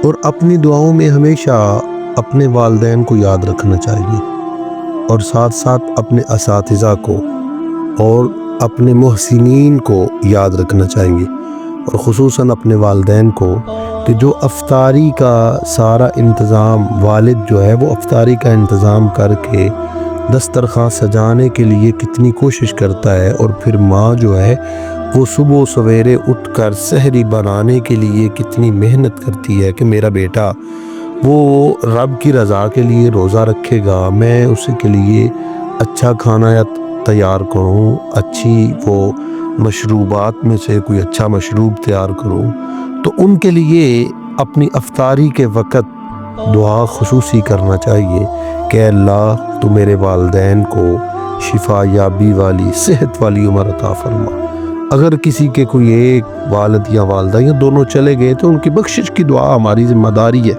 اور اپنی دعاؤں میں ہمیشہ اپنے والدین کو یاد رکھنا چاہیے، اور ساتھ ساتھ اپنے اساتذہ کو اور اپنے محسنین کو یاد رکھنا چاہیے، اور خصوصاً اپنے والدین کو، کہ جو افطاری کا سارا انتظام، والد جو ہے وہ افطاری کا انتظام کر کے دسترخوان سجانے کے لیے کتنی کوشش کرتا ہے، اور پھر ماں جو ہے وہ صبح سویرے اٹھ کر سحری بنانے کے لیے کتنی محنت کرتی ہے کہ میرا بیٹا وہ رب کی رضا کے لیے روزہ رکھے گا، میں اسی کے لیے اچھا کھانا یا تیار کروں، اچھی وہ مشروبات میں سے کوئی اچھا مشروب تیار کروں۔ تو ان کے لیے اپنی افطاری کے وقت دعا خصوصی کرنا چاہیے کہ اللہ تو میرے والدین کو شفا یابی والی، صحت والی عمر عطا فرما۔ اگر کسی کے کوئی ایک والد یا والدہ یا دونوں چلے گئے تو ان کی بخشش کی دعا ہماری ذمہ داری ہے۔